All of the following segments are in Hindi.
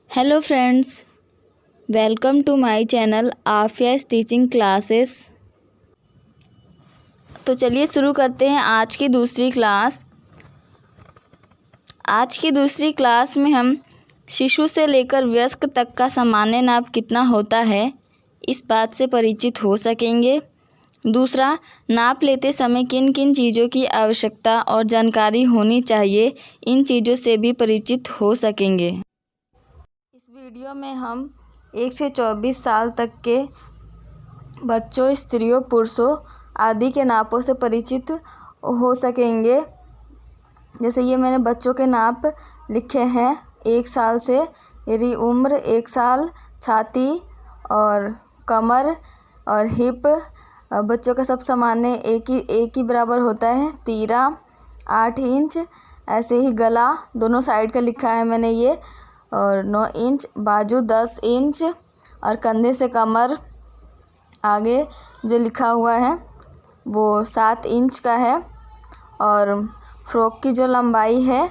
Hello friends, welcome to my channel Afiya teaching classes. तो चलिए शुरू करते हैं आज की दूसरी क्लास। आज की दूसरी क्लास में हम शिशु से लेकर वयस्क तक का सामान्य नाप कितना होता है, इस बात से परिचित हो सकेंगे। दूसरा, नाप लेते समय किन किन चीज़ों की आवश्यकता और जानकारी होनी चाहिए, इन चीज़ों से भी परिचित हो सकेंगे। इस वीडियो में हम 1 से 24 साल तक के बच्चों, स्त्रियों, पुरुषों आदि के नापों से परिचित हो सकेंगे। जैसे ये मैंने बच्चों के नाप लिखे हैं। 1 साल से मेरी उम्र, 1 साल, छाती और कमर और हिप। बच्चों का सब सामान्य एक ही बराबर होता है। तीरा 8 इंच, ऐसे ही गला दोनों साइड का लिखा है मैंने ये, और 9 इंच, बाजू 10 इंच और कंधे से कमर आगे जो लिखा हुआ है वो 7 इंच का है। और फ्रॉक की जो लंबाई है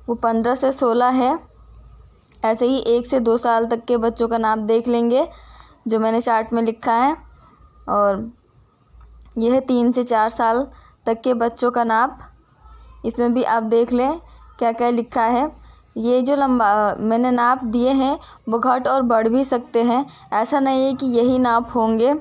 वो 15 से 16 है। ऐसे ही 1 से 2 साल तक के बच्चों का नाप देख लेंगे जो मैंने चार्ट में लिखा है। और यह 3 से 4 साल तक के बच्चों का नाप, इसमें भी आप देख लें क्या क्या लिखा है। ये जो मैंने नाप दिए हैं वो घट और बढ़ भी सकते हैं, ऐसा नहीं है कि यही नाप होंगे।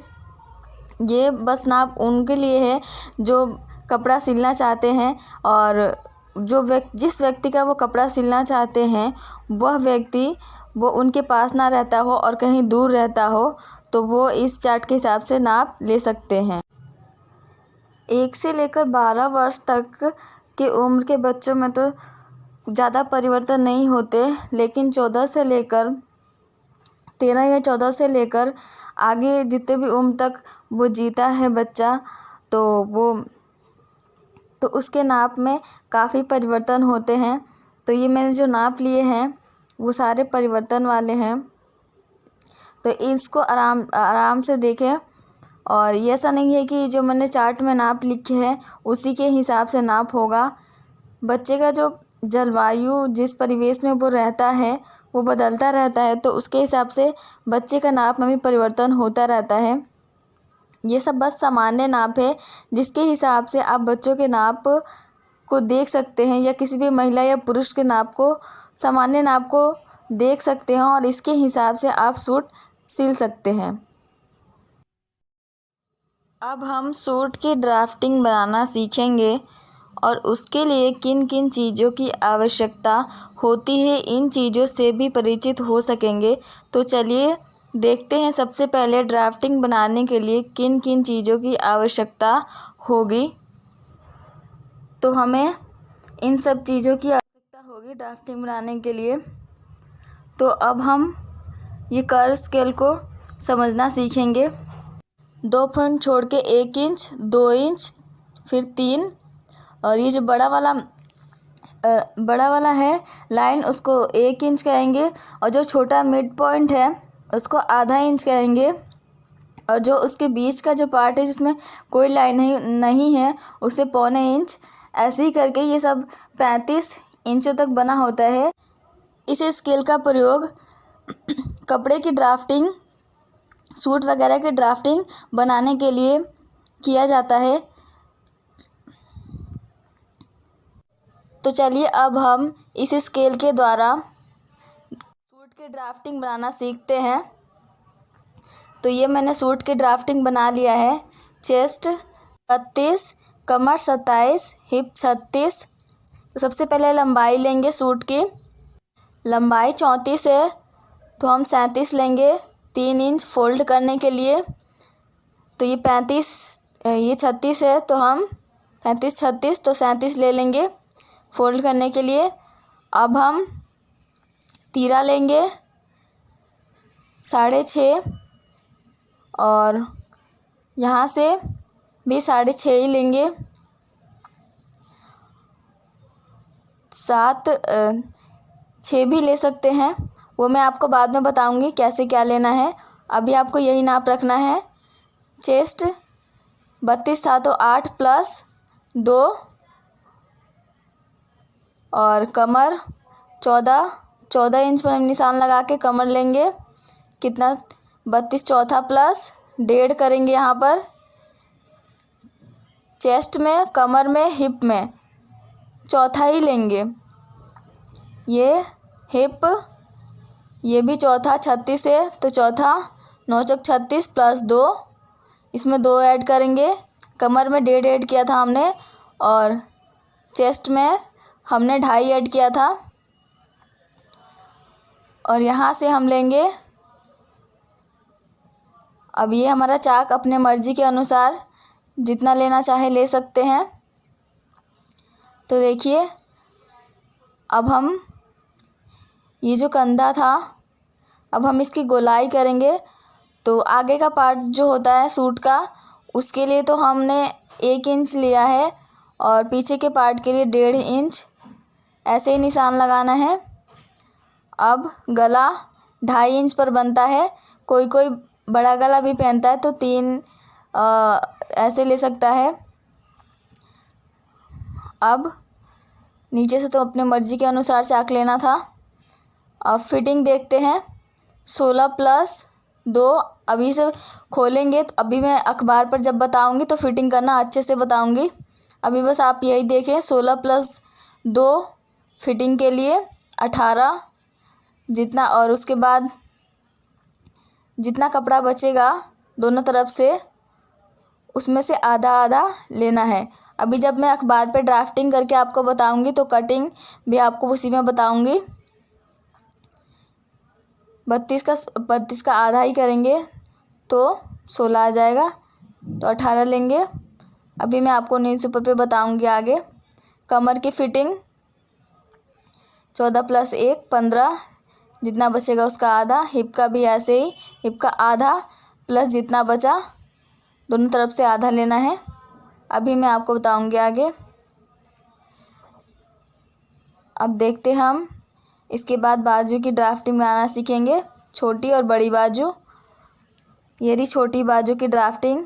ये बस नाप उनके लिए है जो कपड़ा सिलना चाहते हैं, और जिस व्यक्ति का वो कपड़ा सिलना चाहते हैं वह व्यक्ति वो उनके पास ना रहता हो और कहीं दूर रहता हो, तो वो इस चार्ट के हिसाब से नाप ले सकते हैं। 1 से लेकर 12 वर्ष तक की उम्र के बच्चों में तो ज़्यादा परिवर्तन नहीं होते, लेकिन 13 या 14 से लेकर आगे जितने भी उम्र तक वो जीता है बच्चा, तो उसके नाप में काफ़ी परिवर्तन होते हैं। तो ये मैंने जो नाप लिए हैं वो सारे परिवर्तन वाले हैं, तो इसको आराम से देखें। और ये ऐसा नहीं है कि जो मैंने चार्ट में नाप लिखे हैं उसी के हिसाब से नाप होगा। बच्चे का जो जलवायु, जिस परिवेश में वो रहता है वो बदलता रहता है, तो उसके हिसाब से बच्चे का नाप में भी परिवर्तन होता रहता है। ये सब बस सामान्य नाप है जिसके हिसाब से आप बच्चों के नाप को देख सकते हैं, या किसी भी महिला या पुरुष के नाप को, सामान्य नाप को देख सकते हैं और इसके हिसाब से आप सूट सिल सकते हैं। अब हम सूट की ड्राफ्टिंग बनाना सीखेंगे और उसके लिए किन किन चीज़ों की आवश्यकता होती है, इन चीज़ों से भी परिचित हो सकेंगे। तो चलिए देखते हैं सबसे पहले ड्राफ्टिंग बनाने के लिए किन किन चीज़ों की आवश्यकता होगी। तो हमें इन सब चीज़ों की आवश्यकता होगी ड्राफ्टिंग बनाने के लिए। तो अब हम ये कर्व स्केल को समझना सीखेंगे। 2 पॉइंट छोड़ के 1 इंच, 2 इंच, फिर 3, और ये जो बड़ा वाला है लाइन, उसको 1 इंच कहेंगे, और जो छोटा मिड पॉइंट है उसको आधा इंच कहेंगे, और जो उसके बीच का जो पार्ट है जिसमें कोई लाइन नहीं है उसे 1.25 इंच। ऐसे ही करके ये सब 35 इंचों तक बना होता है। इस स्केल का प्रयोग कपड़े की ड्राफ्टिंग, सूट वगैरह की ड्राफ्टिंग बनाने के लिए किया जाता है। तो चलिए अब हम इस स्केल के द्वारा सूट की ड्राफ्टिंग बनाना सीखते हैं। तो ये मैंने सूट की ड्राफ्टिंग बना लिया है। चेस्ट 32, कमर 27, हिप 36। तो सबसे पहले लंबाई लेंगे सूट की। लंबाई 34 है तो हम 37 लेंगे 3 इंच फोल्ड करने के लिए। तो ये 36 है तो हम 35, 36 तो 37 ले लेंगे फोल्ड करने के लिए। अब हम तीरा लेंगे 6.5, और यहाँ से भी 6.5 ही लेंगे। 6 भी ले सकते हैं, वो मैं आपको बाद में बताऊंगी कैसे क्या लेना है। अभी आपको यही नाप रखना है। चेस्ट 32 था तो 8 + 2, और कमर 14 14 इंच पर हम निशान लगा के कमर लेंगे। कितना, 32 चौथा प्लस 1.5 करेंगे यहाँ पर। चेस्ट में, कमर में, हिप में चौथा ही लेंगे। ये हिप, ये भी चौथा 36 है तो चौथा 9 चौक 36 प्लस 2, इसमें 2 ऐड करेंगे। कमर में 1.5 ऐड किया था हमने और चेस्ट में हमने 2.5 ऐड किया था। और यहाँ से हम लेंगे, अब ये हमारा चाक अपने मर्जी के अनुसार जितना लेना चाहे ले सकते हैं। तो देखिए अब हम ये जो कंधा था, अब हम इसकी गोलाई करेंगे। तो आगे का पार्ट जो होता है सूट का, उसके लिए तो हमने 1 इंच लिया है और पीछे के पार्ट के लिए 1.5 इंच ऐसे ही निशान लगाना है। अब गला 2.5 इंच पर बनता है। कोई कोई बड़ा गला भी पहनता है तो 3 ऐसे ले सकता है। अब नीचे से तो अपने मर्जी के अनुसार चाक लेना था। अब फिटिंग देखते हैं। 16 प्लस 2 अभी से खोलेंगे, तो अभी मैं अखबार पर जब बताऊंगी तो फिटिंग करना अच्छे से बताऊंगी। अभी बस आप यही देखें, 16 प्लस 2 फिटिंग के लिए 18 जितना, और उसके बाद जितना कपड़ा बचेगा दोनों तरफ से उसमें से आधा आधा लेना है। अभी जब मैं अखबार पे ड्राफ्टिंग करके आपको बताऊंगी तो कटिंग भी आपको उसी में बताऊंगी। 32 का आधा ही करेंगे तो 16 आ जाएगा, तो 18 लेंगे। अभी मैं आपको न्यूज़पेपर पे बताऊंगी आगे। कमर की फिटिंग 14 प्लस 1 15, जितना बचेगा उसका आधा। हिप का भी ऐसे ही, हिप का आधा प्लस जितना बचा दोनों तरफ से आधा लेना है। अभी मैं आपको बताऊंगी आगे। अब देखते हम इसके बाद बाजू की ड्राफ्टिंग बनाना सीखेंगे, छोटी और बड़ी बाजू। ये रही छोटी बाजू की ड्राफ्टिंग।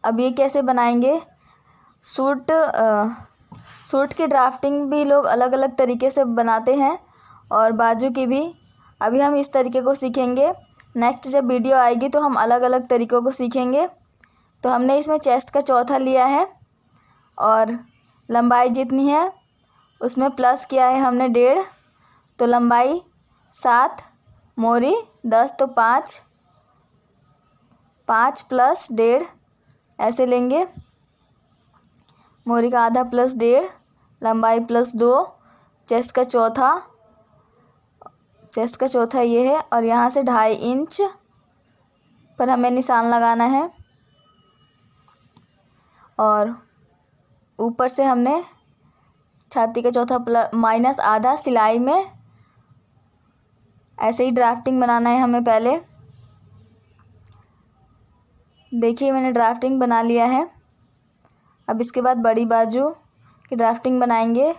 अब ये कैसे बनाएंगे? सूट की ड्राफ्टिंग भी लोग अलग अलग तरीके से बनाते हैं और बाजू की भी। अभी हम इस तरीके को सीखेंगे। नेक्स्ट जब वीडियो आएगी तो हम अलग अलग तरीक़ों को सीखेंगे। तो हमने इसमें चेस्ट का चौथा लिया है और लंबाई जितनी है उसमें प्लस किया है हमने 1.5, तो लंबाई 7, मोरी 10 तो 5 प्लस 1.5 ऐसे लेंगे। मोरी का आधा प्लस 1.5, लंबाई प्लस 2, चेस्ट का चौथा ये है। और यहाँ से 2.5 इंच पर हमें निशान लगाना है और ऊपर से हमने छाती का चौथा प्लस माइनस आधा सिलाई में ऐसे ही ड्राफ्टिंग बनाना है हमें। पहले देखिए मैंने ड्राफ्टिंग बना लिया है। अब इसके बाद बड़ी बाजू की ड्राफ्टिंग बनाएंगे।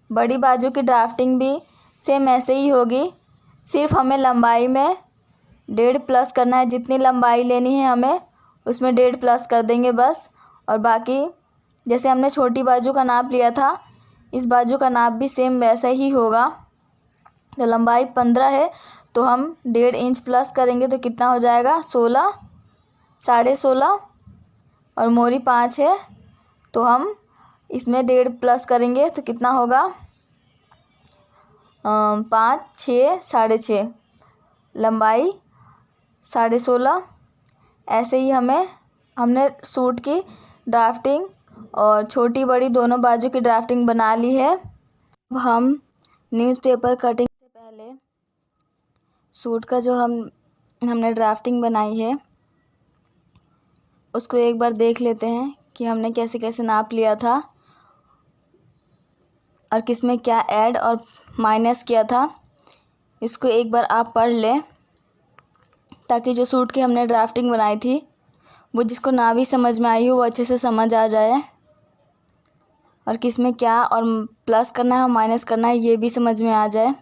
बड़ी बाजू की ड्राफ्टिंग भी सेम ऐसे ही होगी, सिर्फ हमें लंबाई में 1.5 प्लस करना है। जितनी लंबाई लेनी है हमें उसमें 1.5 प्लस कर देंगे बस। और बाकी जैसे हमने छोटी बाजू का नाप लिया था, इस बाजू का नाप भी सेम वैसा ही होगा। तो लंबाई 15 है तो हम 1.5 इंच प्लस करेंगे तो कितना हो जाएगा 16, 16.5। और मोरी 5 है तो हम इसमें 1.5 प्लस करेंगे तो कितना होगा 5, 6, 6.5, लंबाई 16.5। ऐसे ही हमने सूट की ड्राफ्टिंग और छोटी बड़ी दोनों बाजू की ड्राफ्टिंग बना ली है। अब हम न्यूज़पेपर कटिंग से पहले सूट का जो हमने ड्राफ्टिंग बनाई है उसको एक बार देख लेते हैं कि हमने कैसे कैसे नाप लिया था और किस में क्या ऐड और माइनस किया था। इसको एक बार आप पढ़ लें ताकि जो सूट की हमने ड्राफ्टिंग बनाई थी वो जिसको ना भी समझ में आई हो वो अच्छे से समझ आ जाए, और किस में क्या और प्लस करना है और माइनस करना है ये भी समझ में आ जाए,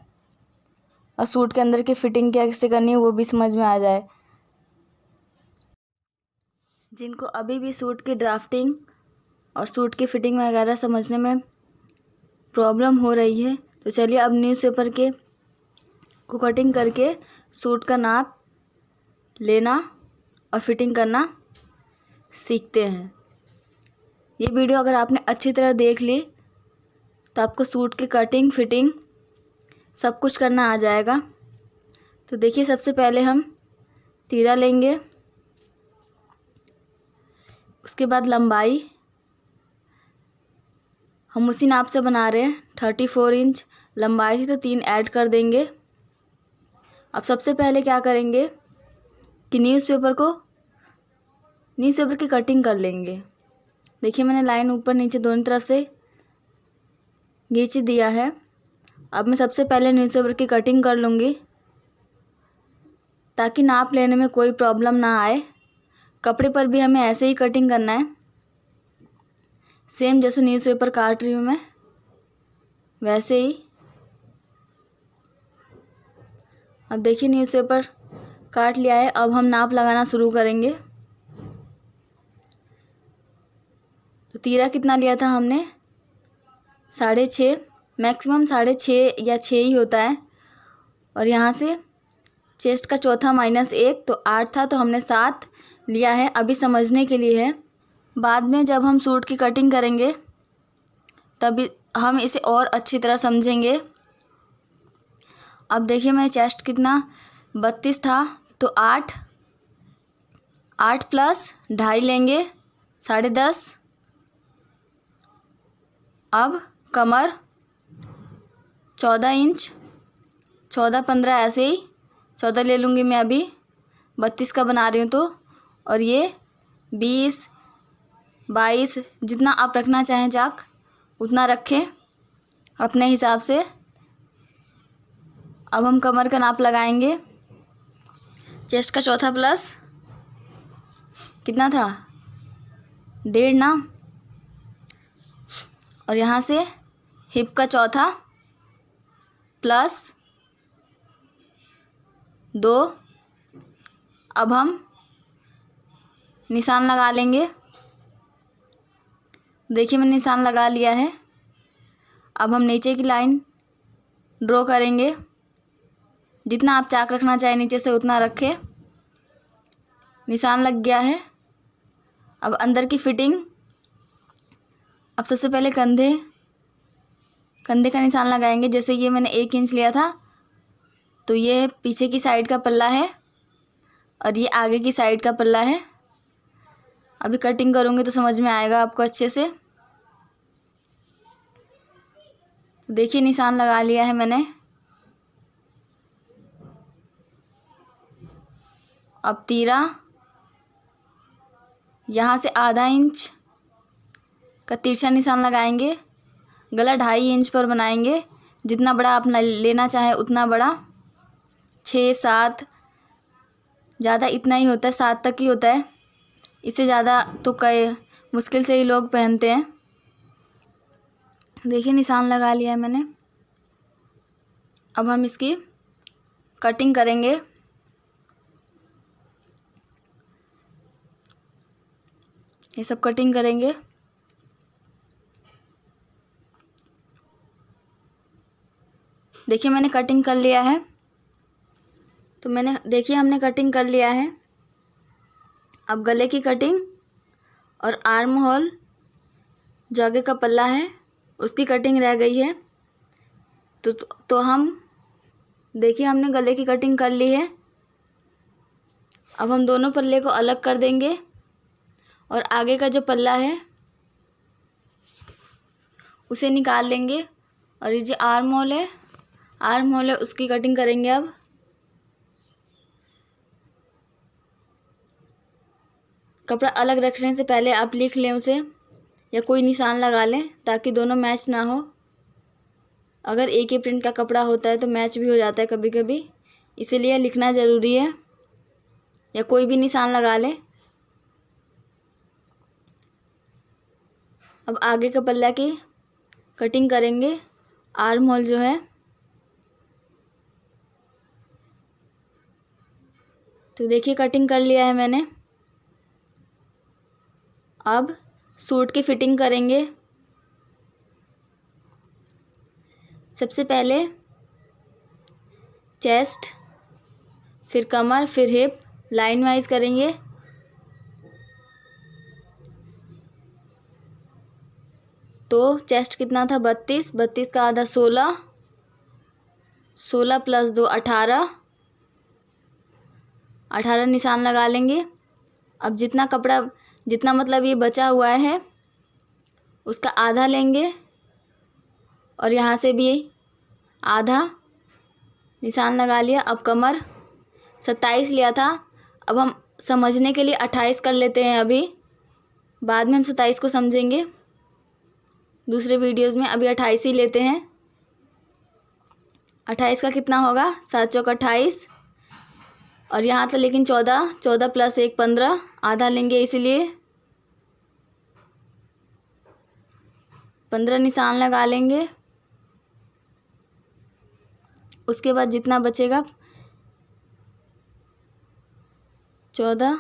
और सूट के अंदर की फिटिंग कैसे करनी है वो भी समझ में आ जाए। जिनको अभी भी सूट की ड्राफ्टिंग और सूट की फिटिंग वगैरह समझने में प्रॉब्लम हो रही है तो चलिए अब न्यूज़पेपर के को कटिंग करके सूट का नाप लेना और फिटिंग करना सीखते हैं। ये वीडियो अगर आपने अच्छी तरह देख ली तो आपको सूट की कटिंग फिटिंग सब कुछ करना आ जाएगा। तो देखिए, सबसे पहले हम तीरा लेंगे, उसके बाद लंबाई हम उसी नाप से बना रहे हैं। 34 इंच लंबाई थी तो 3 ऐड कर देंगे। अब सबसे पहले क्या करेंगे कि न्यूज़पेपर की कटिंग कर लेंगे। देखिए, मैंने लाइन ऊपर नीचे दोनों तरफ से खींच दिया है। अब मैं सबसे पहले न्यूज़पेपर की कटिंग कर लूँगी ताकि नाप लेने में कोई प्रॉब्लम ना आए। कपड़े पर भी हमें ऐसे ही कटिंग करना है, सेम जैसे न्यूज़पेपर काट रही हूँ मैं वैसे ही। अब देखिए, न्यूज़पेपर काट लिया है। अब हम नाप लगाना शुरू करेंगे। तो तीरा कितना लिया था हमने? 6.5, मैक्सिमम 6.5 या 6 ही होता है। और यहाँ से चेस्ट का चौथा -1 तो 8 था, तो हमने 7 लिया है। अभी समझने के लिए है, बाद में जब हम सूट की कटिंग करेंगे तभी हम इसे और अच्छी तरह समझेंगे। अब देखिए, मैं चेस्ट कितना 32 था तो 8 प्लस 2.5 लेंगे 10.5। अब कमर 14 इंच, 14-15 ऐसे ही 14 ले लूँगी मैं, अभी 32 का बना रही हूँ तो। और ये 20-22 जितना आप रखना चाहें चाक उतना रखें अपने हिसाब से। अब हम कमर का नाप लगाएंगे। चेस्ट का चौथा प्लस कितना था? 1.5 ना। और यहाँ से हिप का चौथा प्लस 2। अब हम निशान लगा लेंगे। देखिए, मैंने निशान लगा लिया है। अब हम नीचे की लाइन ड्रॉ करेंगे। जितना आप चाक रखना चाहें नीचे से उतना रखें। निशान लग गया है। अब अंदर की फिटिंग, अब सबसे पहले कंधे का निशान लगाएंगे। जैसे ये मैंने 1 इंच लिया था तो ये पीछे की साइड का पल्ला है और ये आगे की साइड का पल्ला है। अभी कटिंग करूँगी तो समझ में आएगा आपको अच्छे से। देखिए, निशान लगा लिया है मैंने। अब तीरा यहाँ से ½ इंच का तिरछा निशान लगाएंगे। गला 2.5 इंच पर बनाएंगे। जितना बड़ा आप लेना चाहें उतना बड़ा, 6-7 ज़्यादा इतना ही होता है, 7 तक ही होता है। इससे ज़्यादा तो कई मुश्किल से ही लोग पहनते हैं। देखिए, निशान लगा लिया है मैंने। अब हम इसकी कटिंग करेंगे। ये सब कटिंग करेंगे। देखिए, मैंने कटिंग कर लिया है। तो देखिए हमने कटिंग कर लिया है। अब गले की कटिंग और आर्म होल जो आगे का पल्ला है उसकी कटिंग रह गई है। तो हम देखिए, हमने गले की कटिंग कर ली है। अब हम दोनों पल्ले को अलग कर देंगे और आगे का जो पल्ला है उसे निकाल लेंगे। और ये जो आर्म होल है उसकी कटिंग करेंगे। अब कपड़ा अलग रखने से पहले आप लिख लें उसे या कोई निशान लगा लें ताकि दोनों मैच ना हो। अगर एक ही प्रिंट का कपड़ा होता है तो मैच भी हो जाता है कभी कभी, इसीलिए लिखना ज़रूरी है। या कोई भी निशान लगा लें। अब आगे का पल्ला की कटिंग करेंगे। आर्म होल जो है, तो देखिए कटिंग कर लिया है मैंने। अब सूट की फिटिंग करेंगे। सबसे पहले चेस्ट, फिर कमर, फिर हिप लाइन वाइज करेंगे। तो चेस्ट कितना था 32, 32 का आधा 16, 16 + 2 18, 18 निशान लगा लेंगे। अब जितना कपड़ा, जितना मतलब ये बचा हुआ है उसका आधा लेंगे और यहाँ से भी आधा निशान लगा लिया। अब कमर 27 लिया था, अब हम समझने के लिए 28 कर लेते हैं। अभी बाद में हम 27 को समझेंगे दूसरे वीडियोज़ में, अभी 28 ही लेते हैं। 28 का कितना होगा 7 चौक 28, और यहाँ तो लेकिन 14, 14 + 1 15, आधा लेंगे इसीलिए 15 निशान लगा लेंगे। उसके बाद जितना बचेगा 14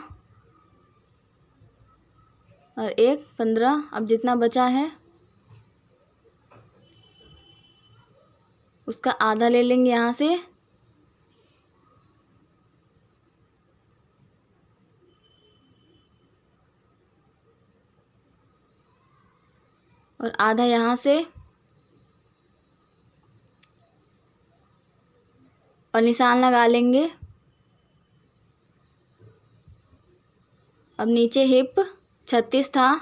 और 1 15, अब जितना बचा है उसका आधा ले लेंगे यहाँ से। और आधा यहाँ से, और निशान लगा लेंगे। अब नीचे हिप 36 था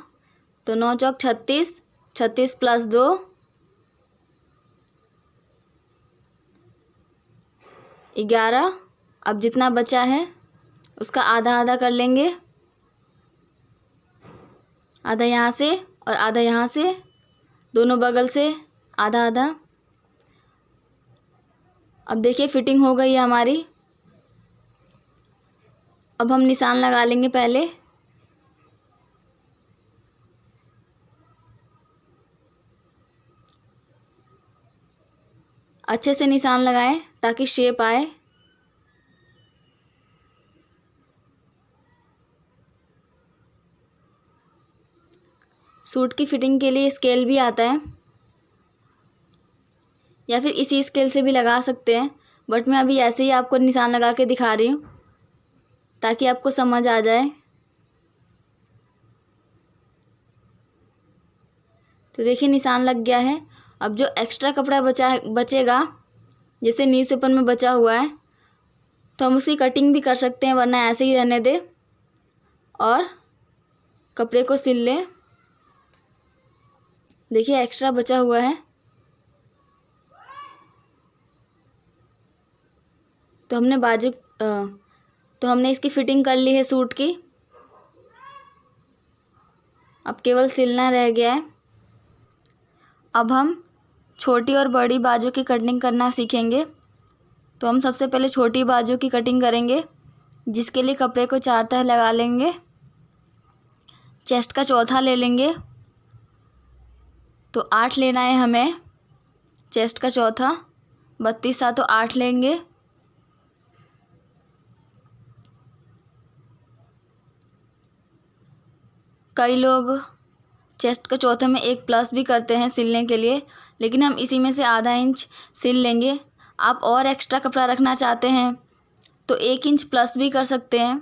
तो 9 चौक 36, 36 + 2 11। अब जितना बचा है उसका आधा आधा कर लेंगे, आधा यहाँ से और आधा यहाँ से, दोनों बगल से आधा आधा। अब देखिए फिटिंग हो गई है हमारी। अब हम निशान लगा लेंगे पहले। अच्छे से निशान लगाएं ताकि शेप आए। सूट की फिटिंग के लिए स्केल भी आता है, या फिर इसी स्केल से भी लगा सकते हैं, बट मैं अभी ऐसे ही आपको निशान लगा के दिखा रही हूँ ताकि आपको समझ आ जाए। तो देखिए निशान लग गया है। अब जो एक्स्ट्रा कपड़ा बचेगा, जैसे न्यूज़ पेपर में बचा हुआ है, तो हम उसकी कटिंग भी कर सकते हैं, वरना ऐसे ही रहने दें और कपड़े को सिल लें। देखिए एक्स्ट्रा बचा हुआ है, तो हमने इसकी फिटिंग कर ली है सूट की। अब केवल सिलना रह गया है। अब हम छोटी और बड़ी बाजू की कटिंग करना सीखेंगे। तो हम सबसे पहले छोटी बाजू की कटिंग करेंगे, जिसके लिए कपड़े को 4 तह लगा लेंगे। चेस्ट का चौथा ले लेंगे, तो 8 लेना है हमें। चेस्ट का चौथा 32 था तो 8 लेंगे। कई लोग चेस्ट का चौथे में 1 प्लस भी करते हैं सिलने के लिए, लेकिन हम इसी में से आधा इंच सिल लेंगे। आप और एक्स्ट्रा कपड़ा रखना चाहते हैं तो 1 इंच प्लस भी कर सकते हैं।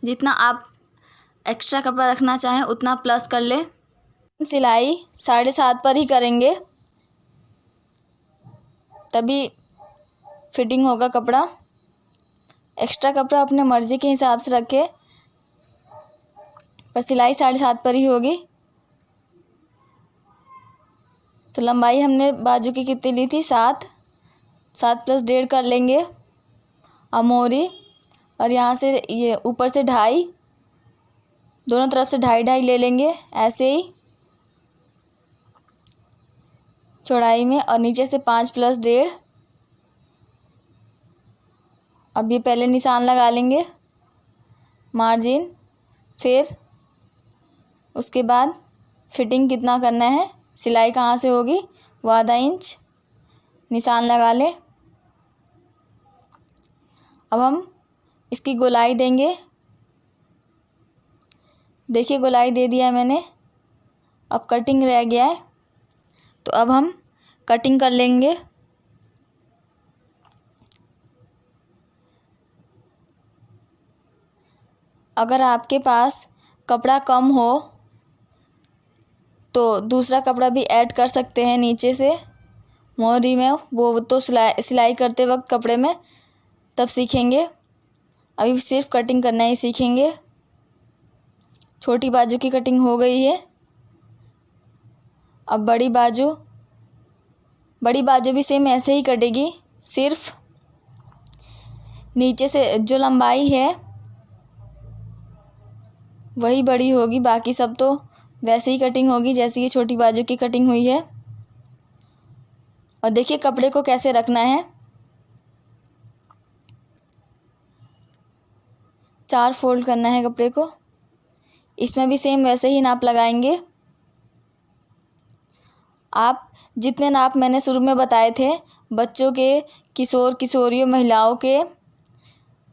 जितना आप एक्स्ट्रा कपड़ा रखना चाहें उतना प्लस कर ले। सिलाई 7.5 पर ही करेंगे, तभी फिटिंग होगा कपड़ा। एक्स्ट्रा कपड़ा अपने मर्ज़ी के हिसाब से रखें, पर सिलाई 7.5 पर ही होगी। तो लंबाई हमने बाजू की कितनी ली थी 7, 7 + 1.5 कर लेंगे। अब मोरी, और यहाँ से ये ऊपर से 2.5, दोनों तरफ से 2.5 ले लेंगे ऐसे ही चौड़ाई में, और नीचे से 5 + 1.5। अब ये पहले निशान लगा लेंगे मार्जिन, फिर उसके बाद फिटिंग कितना करना है, सिलाई कहाँ से होगी वो आधा इंच निशान लगा ले। अब हम इसकी गोलाई देंगे। देखिए गोलाई दे दिया है मैंने। अब कटिंग रह गया है, तो अब हम कटिंग कर लेंगे। अगर आपके पास कपड़ा कम हो तो दूसरा कपड़ा भी ऐड कर सकते हैं नीचे से मोहरी में, वो तो सिलाई करते वक्त कपड़े में तब सीखेंगे। अभी सिर्फ कटिंग करना ही सीखेंगे। छोटी बाजू की कटिंग हो गई है। अब बड़ी बाजू भी सेम ऐसे ही कटेगी, सिर्फ नीचे से जो लंबाई है वही बड़ी होगी, बाकी सब तो वैसे ही कटिंग होगी जैसे ये छोटी बाजू की कटिंग हुई है। और देखिए कपड़े को कैसे रखना है। 4 फोल्ड करना है कपड़े को। इसमें भी सेम वैसे ही नाप लगाएंगे। आप जितने नाप मैंने शुरू में बताए थे बच्चों के, किशोर किशोरियों, महिलाओं के,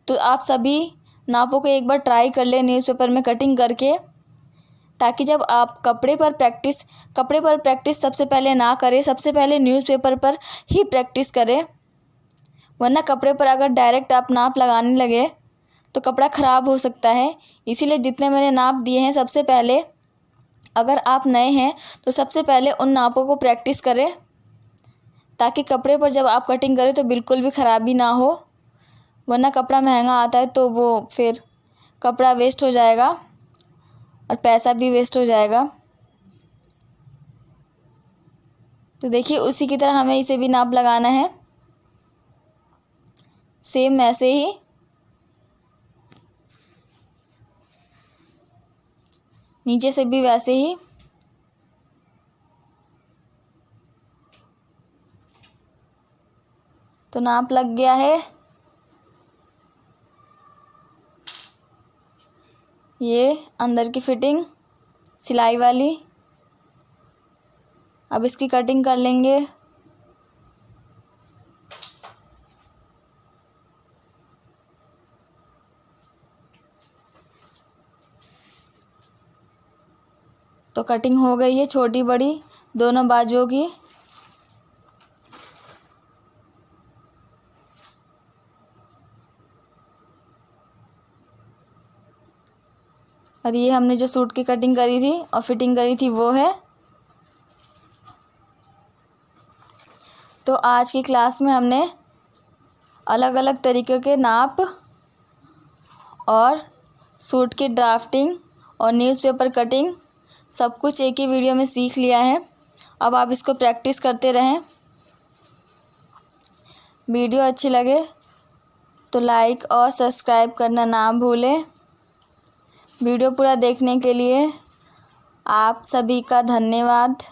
तो आप सभी नापों को एक बार ट्राई कर लें न्यूज़पेपर में कटिंग करके, ताकि जब आप कपड़े पर प्रैक्टिस सबसे पहले ना करें, सबसे पहले न्यूज़पेपर पर ही प्रैक्टिस करें। वरना कपड़े पर अगर डायरेक्ट आप नाप लगाने लगे तो कपड़ा ख़राब हो सकता है। इसीलिए जितने मैंने नाप दिए हैं, सबसे पहले अगर आप नए हैं तो सबसे पहले उन नापों को प्रैक्टिस करें, ताकि कपड़े पर जब आप कटिंग करें तो बिल्कुल भी ख़राबी ना हो। वरना कपड़ा महंगा आता है तो वो फिर कपड़ा वेस्ट हो जाएगा और पैसा भी वेस्ट हो जाएगा। तो देखिए उसी की तरह हमें इसे भी नाप लगाना है, सेम ऐसे ही। नीचे से भी वैसे ही। तो नाप लग गया है। ये अंदर की फिटिंग सिलाई वाली। अब इसकी कटिंग कर लेंगे। तो कटिंग हो गई है छोटी बड़ी दोनों बाजुओं की। और ये हमने जो सूट की कटिंग करी थी और फिटिंग करी थी वो है। तो आज की क्लास में हमने अलग अलग तरीके के नाप और सूट की ड्राफ्टिंग और न्यूज़पेपर कटिंग सब कुछ एक ही वीडियो में सीख लिया है। अब आप इसको प्रैक्टिस करते रहें। वीडियो अच्छी लगे तो लाइक और सब्सक्राइब करना ना भूलें। वीडियो पूरा देखने के लिए आप सभी का धन्यवाद।